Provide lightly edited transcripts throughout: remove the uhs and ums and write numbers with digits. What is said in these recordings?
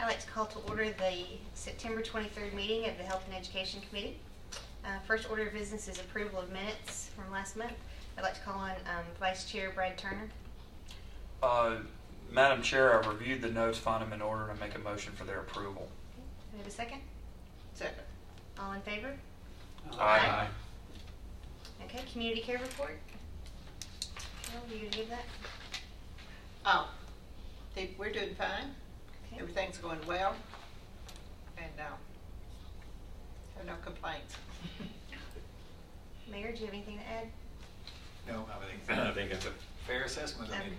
I'd like to call to order the September 23rd meeting of the Health and Education Committee. First order of business is approval of minutes from last month. I'd like to call on Vice Chair Brad Turner. Madam Chair, I've reviewed the notes, find them in order, and make a motion for their approval. Do we have a second? Second. All in favor? Aye. Okay, community care report. Carol, are you going to give that? Oh, we're doing fine. Okay. Everything's going well. And have no complaints. Mayor, do you have anything to add? No, I think that's a fair assessment. I mean,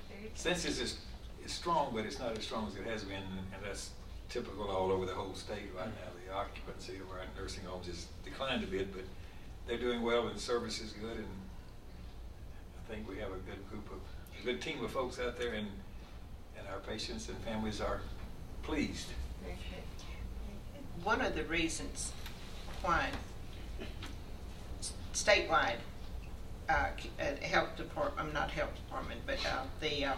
Very good. census is strong, but it's not as strong as it has been, and that's typical all over the whole state right now. The occupancy of our nursing homes has declined a bit, but they're doing well, and the service is good, and I think we have a good team of folks out there, and our patients and families are pleased. Very good. Very good. One of the reasons why statewide health department, not health department, but the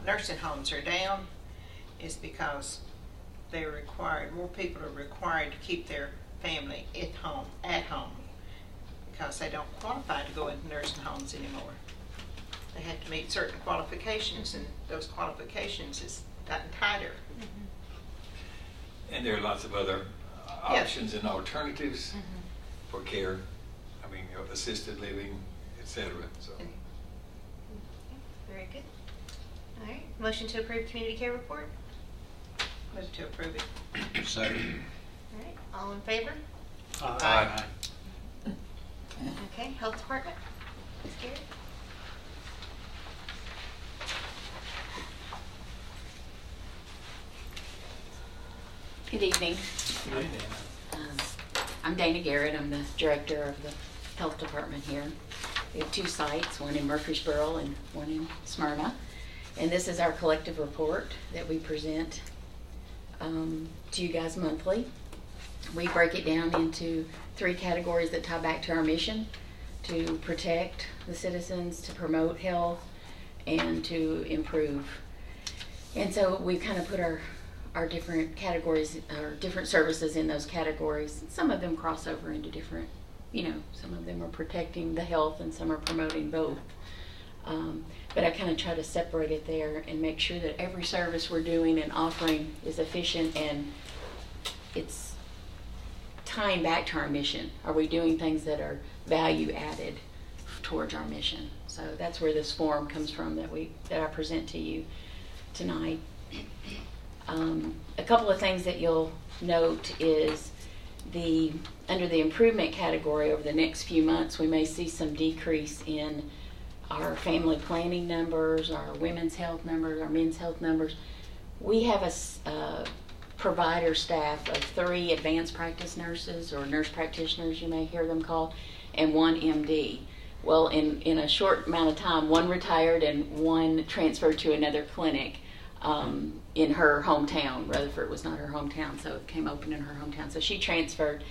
nursing homes are down is because they're required, more people are required to keep their family at home because they don't qualify to go into nursing homes anymore. They have to meet certain qualifications, and those qualifications has gotten tighter. And there are lots of other options and alternatives for care. I mean, assisted living, etc. So. Very good. All right. Motion to approve community care report. Move to approve it. Second. All right. All in favor? Aye. Okay. Health department. Ms. Garrett. Good evening. I'm Dana Garrett. I'm the director of the health department here. We have two sites, one in Murfreesboro and one in Smyrna. And this is our collective report that we present to you guys monthly. We break it down into three categories that tie back to our mission: to protect the citizens, to promote health, and to improve. And so we've kind of put our different categories, or different services in those categories. Some of them cross over into different, some of them are protecting the health and some are promoting both. But I kind of try to separate it there and make sure that every service we're doing and offering is efficient and it's tying back to our mission. Are we doing things that are value added towards our mission? So that's where this form comes from that I present to you tonight. A couple of things that you'll note is under the improvement category over the next few months, we may see some decrease in our family planning numbers, our women's health numbers, our men's health numbers. We have a provider staff of 3 advanced practice nurses, or nurse practitioners you may hear them called, and 1 MD. Well, in a short amount of time, 1 retired and 1 transferred to another clinic in her hometown. Rutherford was not her hometown, so it came open in her hometown. So she transferred.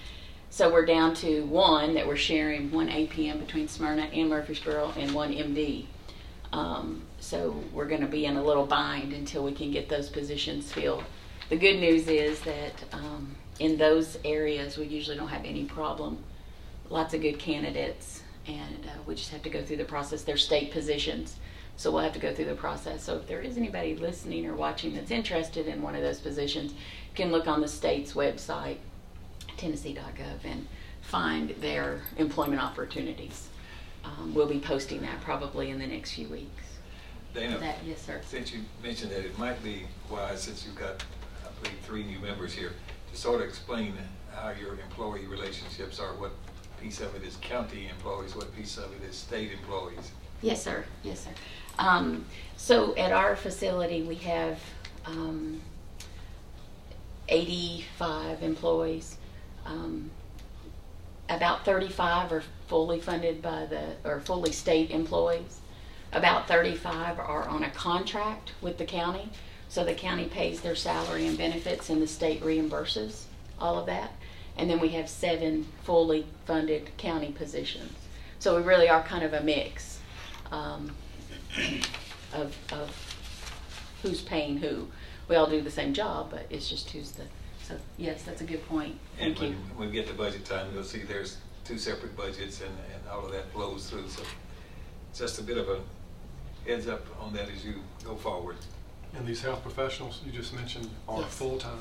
So we're down to 1 that we're sharing, 1 APM between Smyrna and Murfreesboro, and 1 MD. So we're going to be in a little bind until we can get those positions filled. The good news is that in those areas we usually don't have any problem. Lots of good candidates, and we just have to go through the process. They're state positions, so we'll have to go through the process. So if there is anybody listening or watching that's interested in one of those positions, you can look on the state's website, Tennessee.gov, and find their employment opportunities. We'll be posting that probably in the next few weeks. Dana, Yes, sir. since you mentioned that, it might be wise, since you've got, I believe, 3 new members here, to sort of explain how your employee relationships are. What piece of it is county employees, what piece of it is state employees? Yes, sir. Yes, sir. So at our facility, we have 85 employees. About 35 are fully funded or fully state employees. About 35 are on a contract with the county. So the county pays their salary and benefits, and the state reimburses all of that. And then we have 7 fully funded county positions. So we really are kind of a mix of who's paying who. We all do the same job, but it's just who's the, so yes, that's a good point. And Thank you. when we get to budget time, you'll see there's 2 separate budgets and all of that flows through. So just a bit of a heads up on that as you go forward. And these health professionals you just mentioned are Yes. full-time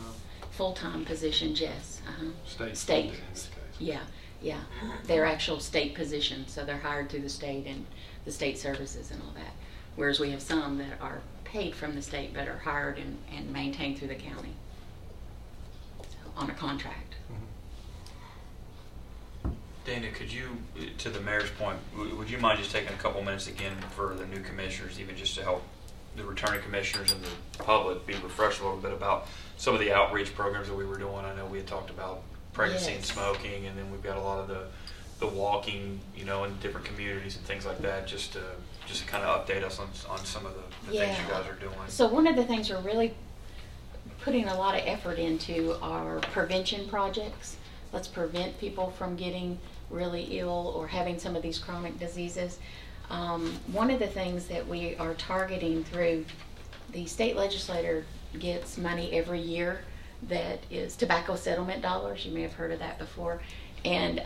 Full-time positions, yes. state State. funded in this case. Yeah, yeah. They're actual state positions, so they're hired through the state and the state services and all that. Whereas we have some that are paid from the state but are hired and maintained through the county, so, on a contract. Mhm. Dana, could you, to the mayor's point, would you mind just taking a couple minutes again for the new commissioners, even just to help the returning commissioners and the public be refreshed a little bit about some of the outreach programs that we were doing? I know we had talked about pregnancy and Yes. smoking, and then we've got a lot of the walking, you know, in different communities and things like that, just to kind of update us on some of the things you guys are doing. So one of the things we're really putting a lot of effort into are prevention projects. Let's prevent people from getting really ill or having some of these chronic diseases. One of the things that we are targeting through the state legislator gets money every year that is tobacco settlement dollars. You may have heard of that before. And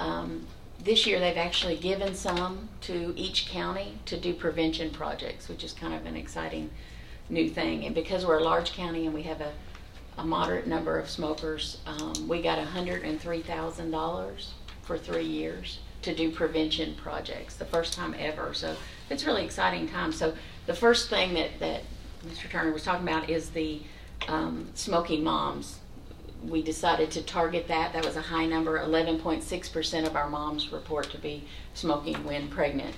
this year they've actually given some to each county to do prevention projects, which is kind of an exciting new thing. And because we're a large county and we have a moderate number of smokers, we got $103,000 for 3 years to do prevention projects, the first time ever. So it's really exciting time. So the first thing that Mr. Turner was talking about is the smoking moms. We decided to target that. That was a high number. 11.6% of our moms report to be smoking when pregnant.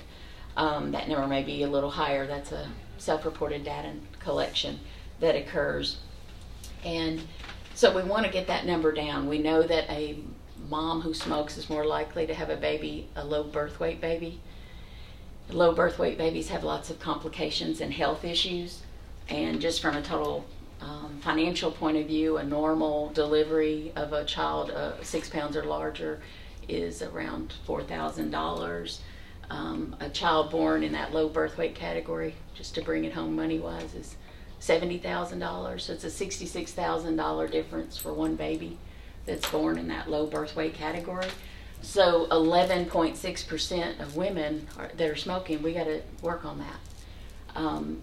That number may be a little higher. That's a self-reported data collection that occurs. And so we want to get that number down. We know that a mom who smokes is more likely to have a baby, a low birth weight baby. Low birth weight babies have lots of complications and health issues. And just from a total financial point of view, a normal delivery of a child 6 pounds or larger is around $4,000. A child born in that low birth weight category, just to bring it home money-wise, is $70,000. So it's a $66,000 difference for one baby that's born in that low birth weight category. So 11.6% of women that are smoking, we got to work on that.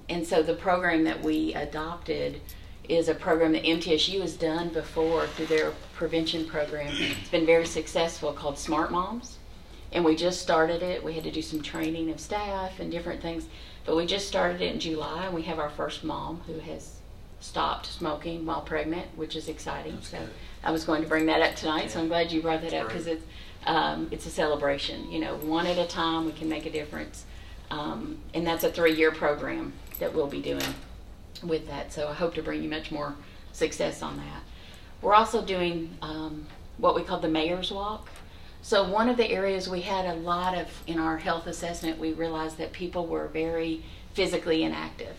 And so the program that we adopted is a program that MTSU has done before through their prevention program. It's been very successful, called Smart Moms. And we just started it. We had to do some training of staff and different things. But we just started it in July, and we have our first mom who has stopped smoking while pregnant, which is exciting. That's So good. I was going to bring that up tonight, so I'm glad you brought that That's up, because great. it's a celebration. You know, one at a time, we can make a difference. And that's a 3-year program that we'll be doing with that. So I hope to bring you much more success on that. We're also doing what we call the Mayor's Walk. So one of the areas we had a lot of in our health assessment, we realized that people were very physically inactive.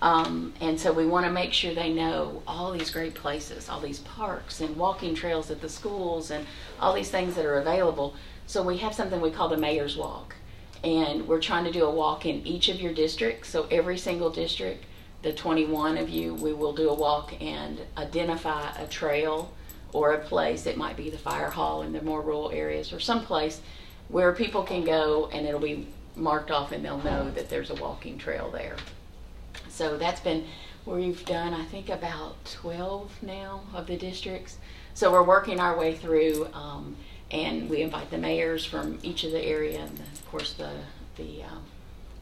And so we want to make sure they know all these great places, all these parks and walking trails at the schools and all these things that are available. So we have something we call the Mayor's Walk. And we're trying to do a walk in each of your districts. So every single district, the 21 of you, we will do a walk and identify a trail or a place. It might be the fire hall in the more rural areas, or some place where people can go and it'll be marked off and they'll know that there's a walking trail there. So that's been, we've done I think about 12 now of the districts. So we're working our way through, and we invite the mayors from each of the area, and of course the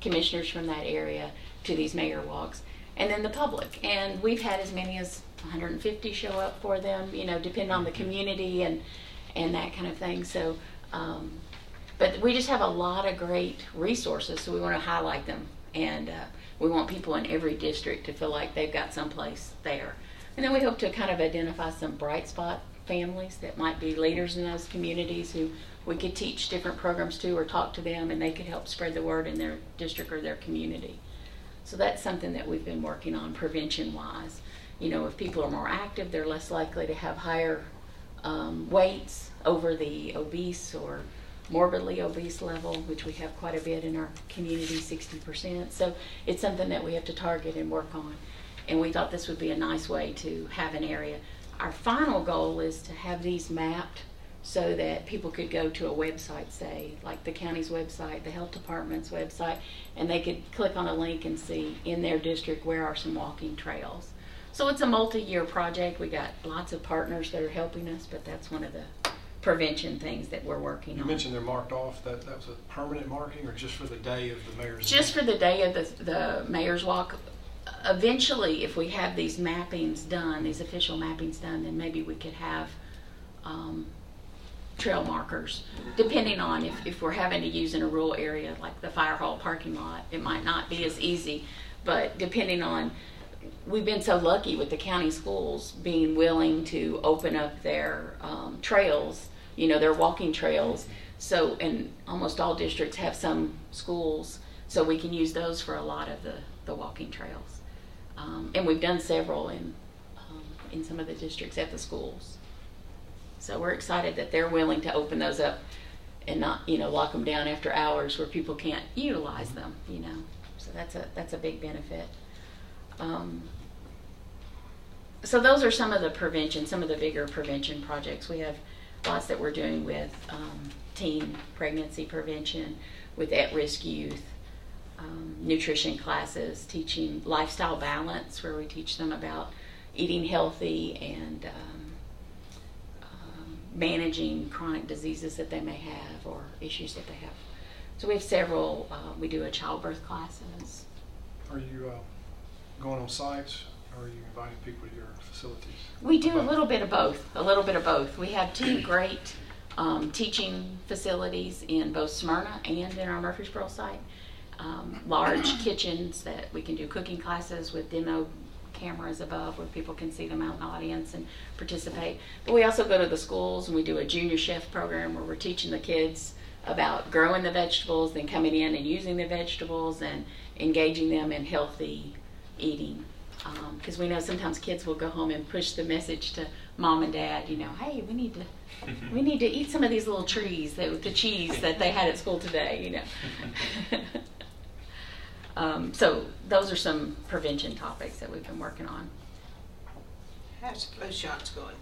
commissioners from that area to these mayor walks, and then the public. And we've had as many as 150 show up for them, you know, depending on the community and that kind of thing. So, but we just have a lot of great resources, so we want to highlight them, and we want people in every district to feel like they've got someplace there. And then we hope to kind of identify some bright spot families that might be leaders in those communities who we could teach different programs to or talk to them, and they could help spread the word in their district or their community. So that's something that we've been working on prevention-wise. You know, if people are more active, they're less likely to have higher weights over the obese or morbidly obese level, which we have quite a bit in our community, 60%. So it's something that we have to target and work on. and we thought this would be a nice way to have an area. Our final goal is to have these mapped so that people could go to a website, say, like the county's website, the health department's website, and they could click on a link and see in their district where are some walking trails. So it's a multi-year project. We got lots of partners that are helping us, but that's one of the prevention things that we're working You on. mentioned they're marked off. That was a permanent marking, or just for the day of the mayor's? Just for the day of the mayor's walk. Eventually, if we have these mappings done, these official mappings done, then maybe we could have trail markers, depending on if we're having to use in a rural area like the fire hall parking lot. It might not be as easy, but depending on, we've been so lucky with the county schools being willing to open up their trails, their walking trails. So, and almost all districts have some schools, so we can use those for a lot of the walking trails. And we've done several in some of the districts at the schools. So we're excited that they're willing to open those up and not, lock them down after hours where people can't utilize them, So that's a big benefit. So those are some of the prevention, some of the bigger prevention projects. We have lots that we're doing with teen pregnancy prevention, with at-risk youth, nutrition classes, teaching lifestyle balance, where we teach them about eating healthy and managing chronic diseases that they may have or issues that they have. So we have several. We do a childbirth classes. Are you going on sites, or are you inviting people to your facilities? We do a little bit of both. We have two great teaching facilities in both Smyrna and in our Murfreesboro site. Large kitchens that we can do cooking classes with demo cameras above where people can see them out in the audience and participate. But we also go to the schools and we do a junior chef program where we're teaching the kids about growing the vegetables, then coming in and using the vegetables and engaging them in healthy eating. Because we know sometimes kids will go home and push the message to mom and dad, hey, we need to eat some of these little trees, the cheese that they had at school today, So those are some prevention topics that we've been working on. How's the flu shots going?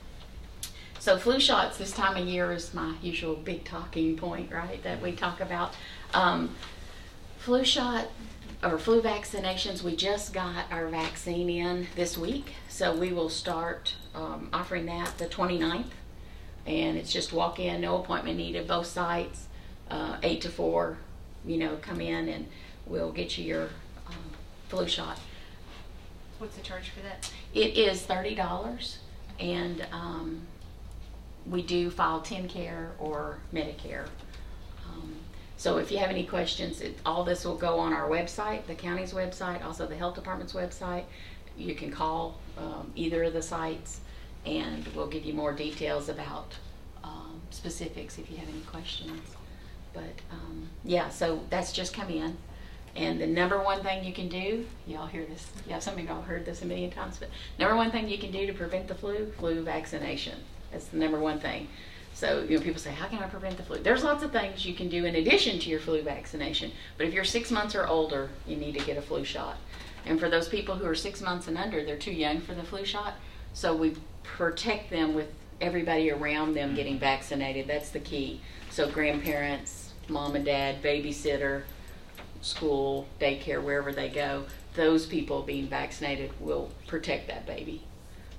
So flu shots this time of year is my usual big talking point, right, that we talk about. Flu shot or flu vaccinations, we just got our vaccine in this week, so we will start offering that the 29th, and it's just walk in, no appointment needed, both sites, 8 to 4, come in and we'll get you your flu shot. What's the charge for that? It is $30, and we do file TennCare or Medicare. So if you have any questions, all this will go on our website, the county's website, also the health department's website. You can call either of the sites, and we'll give you more details about specifics if you have any questions. But yeah, so that's just come in. And the number one thing you can do, y'all hear this, some of y'all heard this a million times, but number one thing you can do to prevent the flu vaccination. That's the number one thing. So, people say, how can I prevent the flu? There's lots of things you can do in addition to your flu vaccination. But if you're 6 months or older, you need to get a flu shot. And for those people who are 6 months and under, they're too young for the flu shot. So we protect them with everybody around them getting vaccinated. That's the key. So grandparents, mom and dad, babysitter, school, daycare, wherever they go, those people being vaccinated will protect that baby.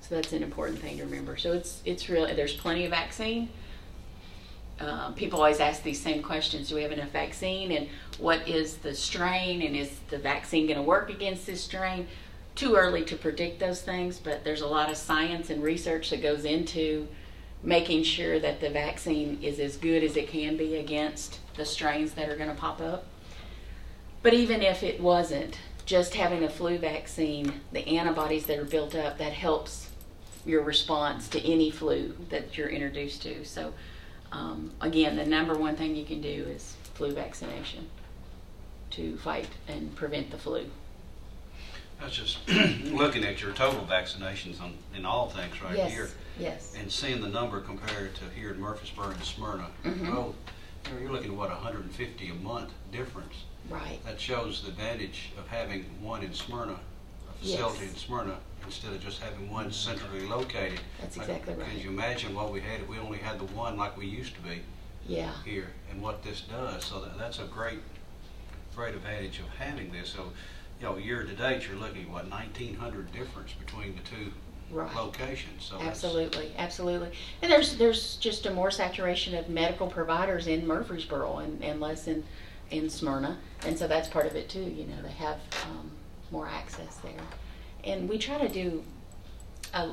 So that's an important thing to remember. So it's really, there's plenty of vaccine. People always ask these same questions. Do we have enough vaccine? And what is the strain? And is the vaccine going to work against this strain? Too early to predict those things, but there's a lot of science and research that goes into making sure that the vaccine is as good as it can be against the strains that are going to pop up. But even if it wasn't, just having a flu vaccine, the antibodies that are built up, that helps your response to any flu that you're introduced to. So again, the number one thing you can do is flu vaccination to fight and prevent the flu. I was just looking at your total vaccinations in all things here. Yes. And seeing the number compared to here in Murfreesboro and Smyrna. Mm-hmm. Well, you're looking at what, 150 a month difference. Right. That shows the advantage of having one in Smyrna facility Yes. in Smyrna instead of just having one centrally located. That's exactly right. Could you imagine what we had if we only had the one like we used to be Yeah. here, and what this does? So that's a great advantage of having this. So, year to date, you're looking at what, 1,900 difference between the two Right. locations. So that's- Absolutely, absolutely. And there's just a more saturation of medical providers in Murfreesboro and less in Smyrna. And so that's part of it too, they have more access there. And we try to do a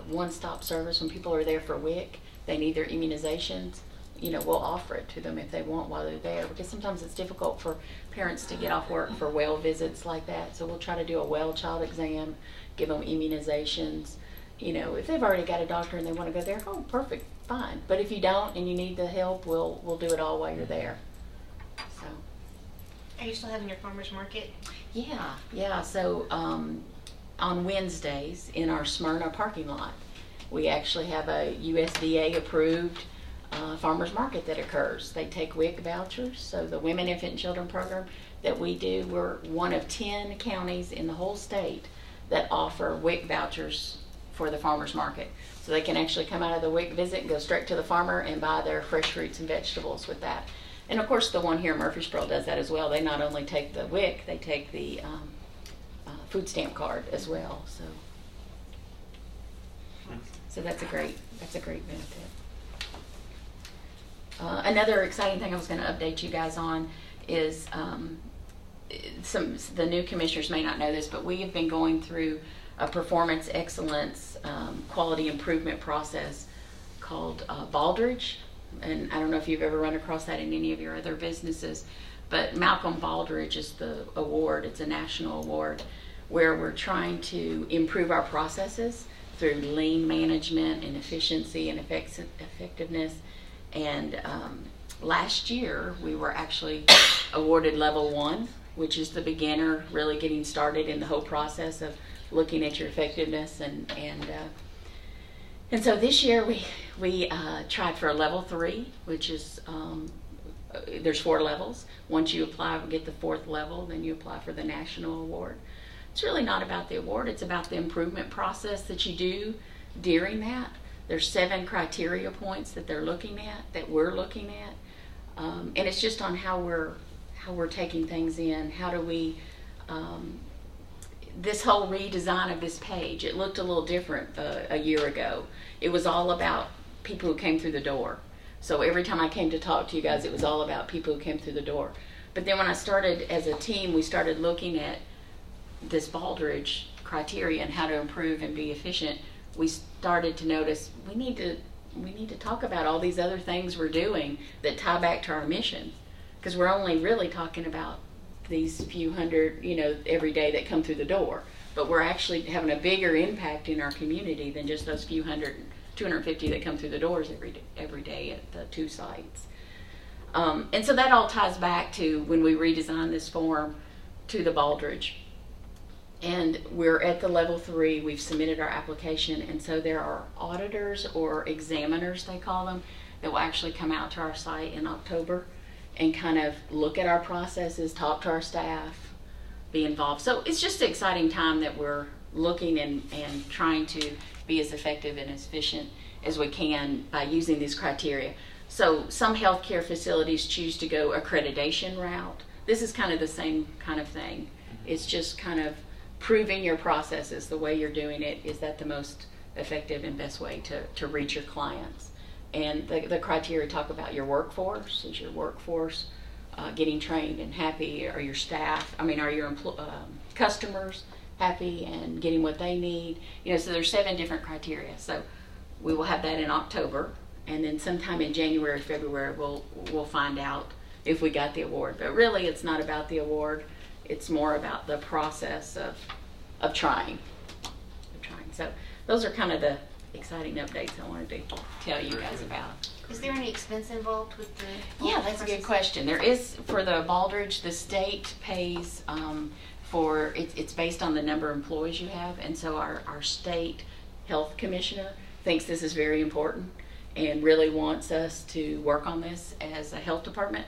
one-stop service when people are there for WIC. They need their immunizations. We'll offer it to them if they want while they're there, because sometimes it's difficult for parents to get off work for well visits like that. So we'll try to do a well child exam, give them immunizations. If they've already got a doctor and they want to go there, oh, perfect, fine. But if you don't and you need the help, we'll do it all while you're there. So. Are you still having your farmer's market? Yeah. So on Wednesdays in our Smyrna parking lot, we actually have a USDA approved farmers market that occurs. They take WIC vouchers. So the Women, Infant, and Children program that we do, we're one of 10 counties in the whole state that offer WIC vouchers for the farmers market. So they can actually come out of the WIC visit and go straight to the farmer and buy their fresh fruits and vegetables with that. And of course the one here in Murfreesboro does that as well. They not only take the WIC, they take the food stamp card as well. So that's a great benefit. Another exciting thing I was going to update you guys on is the new commissioners may not know this, but we have been going through a performance excellence quality improvement process called Baldrige. And I don't know if you've ever run across that in any of your other businesses, but Malcolm Baldrige is the award. It's a national award where we're trying to improve our processes through lean management and efficiency and effectiveness. And last year we were actually awarded level 1, which is the beginner really getting started in the whole process of looking at your effectiveness. And so this year we tried for a level 3, which is there's 4 levels. Once you apply and get the 4th level, then you apply for the national award. It's really not about the award, it's about the improvement process that you do during that. There's 7 criteria points that they're looking at, that we're looking at, and it's just on how we're taking things in. How do we this whole redesign of this page, it looked a little different a year ago. It was all about people who came through the door. So every time I came to talk to you guys, it was all about people who came through the door. But then when I started as a team, we started looking at this Baldrige criteria and how to improve and be efficient. We started to notice we need to talk about all these other things we're doing that tie back to our mission, because we're only really talking about these few hundred, every day that come through the door, but we're actually having a bigger impact in our community than just those few hundred, 250 that come through the doors every day at the 2 sites. And so that all ties back to when we redesigned this form to the Baldrige. And we're at the level 3, we've submitted our application, and so there are auditors or examiners, they call them, that will actually come out to our site in October and kind of look at our processes, talk to our staff, be involved. So it's just an exciting time that we're looking and trying to be as effective and as efficient as we can by using these criteria. So some healthcare facilities choose to go accreditation route. This is kind of the same kind of thing. It's just kind of proving your processes, the way you're doing it, is that the most effective and best way to reach your clients. And the criteria talk about your workforce. Is your workforce getting trained and happy? Are your staff, are your customers happy and getting what they need? So there's 7 different criteria. So we will have that in October, and then sometime in January, February, we'll find out if we got the award. But really, it's not about the award. It's more about the process of trying. So those are kind of the exciting updates I wanted to tell you guys about. Is there any expense involved with the? Yeah, that's a good question. There is, for the Baldrige, the state pays for, it's based on the number of employees you have, and so our state health commissioner thinks this is very important and really wants us to work on this as a health department.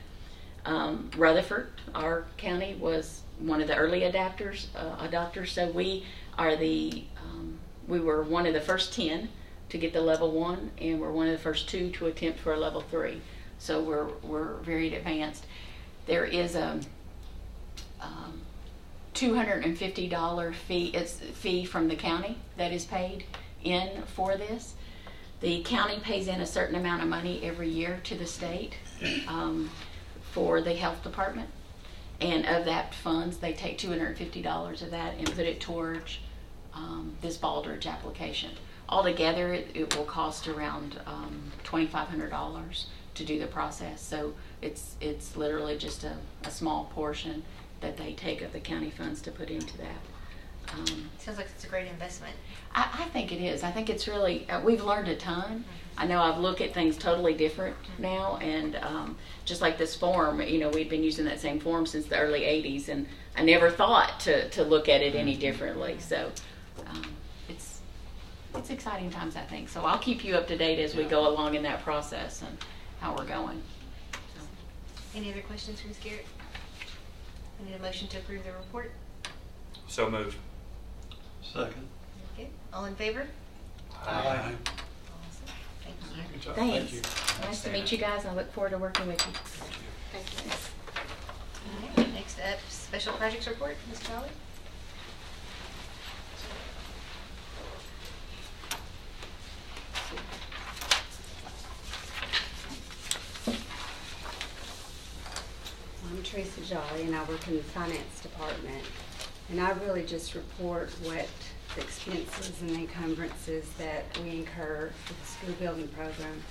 Rutherford, our county, was one of the early adopters, so we are we were one of the first 10 to get the level 1, and we're one of the first 2 to attempt for a level 3. So we're very advanced. There is a $250 fee from the county that is paid in for this. The county pays in a certain amount of money every year to the state for the health department. And of that funds, they take $250 of that and put it towards this Baldridge application. Altogether, it will cost around $2,500 to do the process. So it's literally just a small portion that they take of the county funds to put into that. Sounds like it's a great investment. I think it is. I think it's really, we've learned a ton. I know I've looked at things totally different now, and just like this form, you know, we've been using that same form since the early 80s, and I never thought to look at it any differently. So it's exciting times, I think. So I'll keep you up to date as we go along in that process and how we're going. So. Any other questions for Ms. Garrett? I need a motion to approve the report. So moved. Second. Okay. All in favor? Aye. Awesome. Thank you. Good job. Thanks. Thank you. Nice to meet you guys. I look forward to working with you. Thank you. All right. Next up, special projects report, Ms. Crowley. I'm Teresa Jolly, and I work in the finance department. And I really just report what the expenses and encumbrances that we incur with the school building program.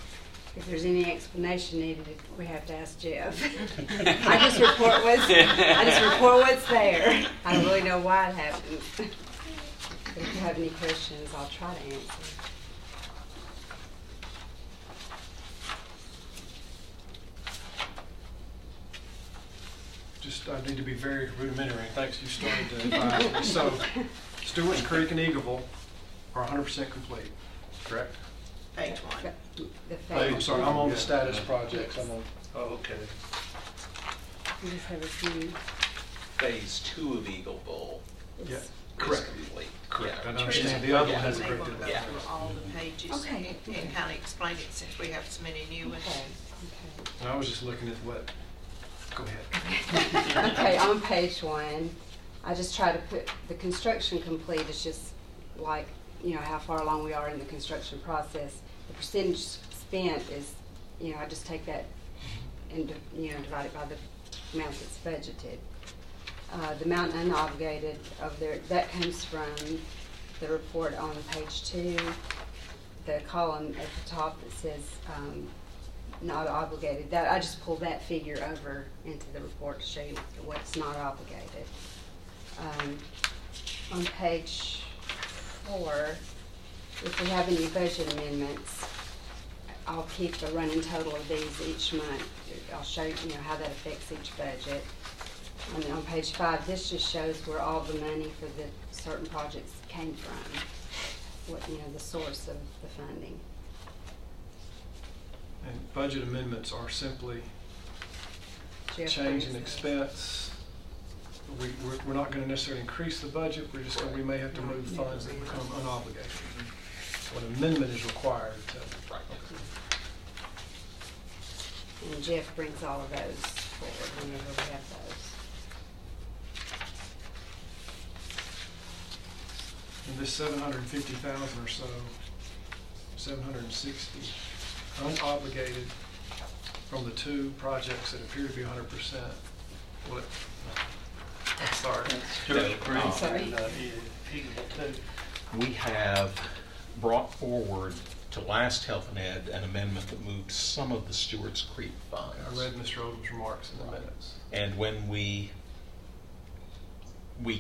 If there's any explanation needed, we have to ask Jeff. I just report what's there. I don't really know why it happens. But if you have any questions, I'll try to answer. Just, I need to be very rudimentary. Thanks, you started to advise me. So, Stewart Creek and Eagleville are 100% complete, correct? Page 1. The I'm phase. sorry, I'm on the status projects. I'm on, Oh, okay. We just have a few. Phase 2 of Eagleville yeah, is correct. complete. Correct. Yeah. I understand the other one has a May great want to deal. go Yeah. through all the pages Okay. and kind of explain it since we have so many new ones. Okay. And I was just looking at what, go ahead. Okay, on page 1, I just try to put the construction complete is just like, you know, how far along we are in the construction process. The percentage spent is, you know, I just take that and, you know, divide it by the amount that's budgeted. The amount unobligated over there, that comes from the report on page 2, the column at the top that says not obligated. That I just pulled that figure over into the report to show you what's not obligated. On page 4, if we have any budget amendments, I'll keep the running total of these each month. I'll show you, how that affects each budget. And then on page 5, this just shows where all the money for the certain projects came from, what, the source of the funding. And budget amendments are simply Jeff change in brings it. expense. We're not going to necessarily increase the budget. We're just going we may have to move funds that become unobligated. So an amendment is required to. Right. And Jeff brings all of those forward whenever we have those. And this 750,000 or so, 760, unobligated from the 2 projects that appear to be 100%. What? I'm sorry. Stewart Creek Sorry. and Eagleville too. We have brought forward to last Health and Ed an amendment that moved some of the Stewart's Creek funds. I read Mr. Odom's remarks in the minutes. And when we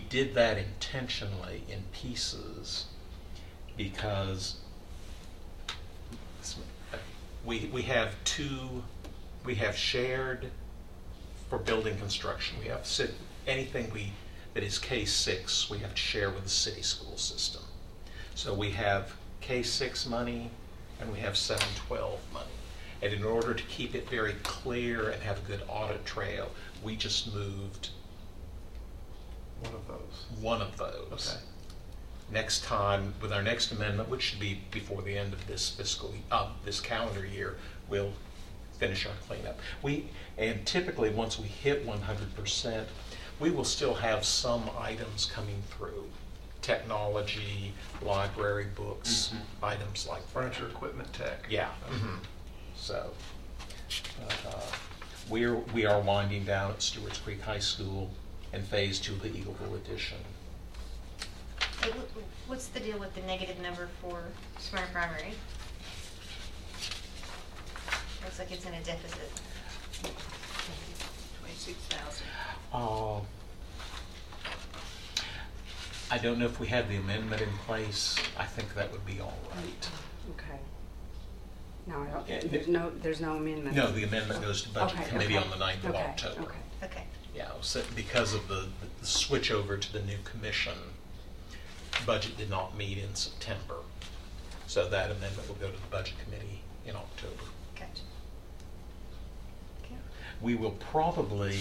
did that intentionally in pieces because we have shared for building construction. We have anything that is K-6, we have to share with the city school system. So we have K-6 money and we have 712 money. And in order to keep it very clear and have a good audit trail, we just moved One of those. one of those. Okay. next time, with our next amendment, which should be before the end of this this calendar year, we'll finish our cleanup. And typically, once we hit 100%, we will still have some items coming through. Technology, library books, items like that. Furniture, equipment, tech. Yeah. So, we are winding down at Stewart's Creek High School and Phase 2 of the Eagleville addition. Hey, what's the deal with the negative number for Smyrna Primary? Looks like it's in a deficit. 26,000. I don't know if we have the amendment in place. I think that would be all right. Okay. No, I don't, Yeah, there's no amendment. No, the amendment goes to Budget Okay, Committee okay. on the 9th of Okay, October. okay. Okay. Yeah, so because of the switch over to the new commission, budget did not meet in September. So that amendment will go to the Budget Committee in October. Gotcha. Okay. We will probably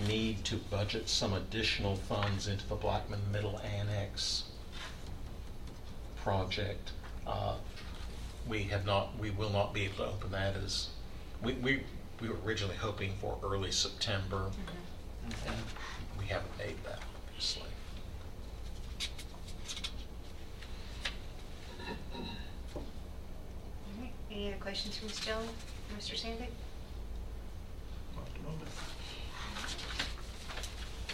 need to budget some additional funds into the Blackman Middle Annex project. We will not be able to open that as, we were originally hoping for early September, and we haven't made that, obviously. All right. Any other questions for Ms. Jones or Mr. Sandvik? Not at the moment.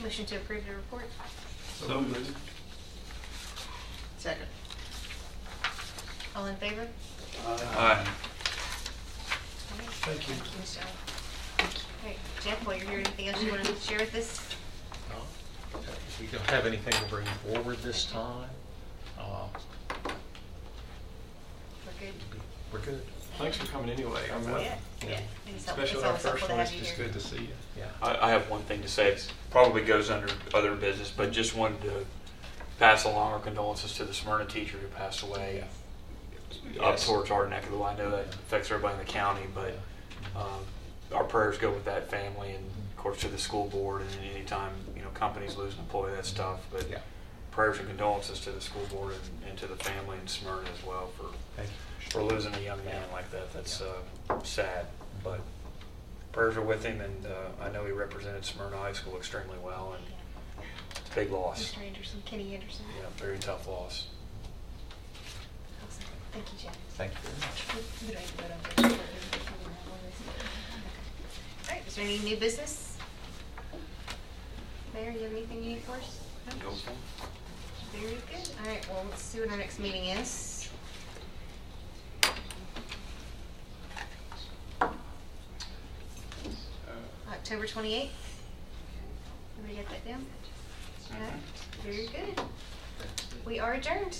Motion to approve the report. So moved. Second. All in favor? Aye. All right. Thank you. Thank you, Ms. Jones. All right, Jeff, while you're here, anything else you want to share with us? We don't have anything to bring forward this time. We're good. We're good. Thanks for coming anyway. Yeah. It's helpful. Especially It's our always first helpful to one, it's have you just here. good to see you. Yeah. I have one thing to say. It probably goes under other business, but just wanted to pass along our condolences to the Smyrna teacher who passed away up Yes. towards our neck of the line. I know that affects everybody in the county, but our prayers go with that family and, of course, to the school board. And anytime companies lose an employee, that's tough. But Yeah. prayers and condolences to the school board and to the family in Smyrna as well Thank you. for losing a young man like that. That's sad, but prayers are with him, and I know he represented Smyrna High School extremely well, and it's a big loss. Mr. Anderson, Kenny Anderson. Yeah, very tough loss. Awesome. Thank you, Jeff. Thank you very much. We don't have to vote on this. All right, is there any new business? Mayor, you have anything you need for us? No? Very good. All right, well, let's see when our next meeting is. October 28th. Everybody get that down? All right, very good. We are adjourned.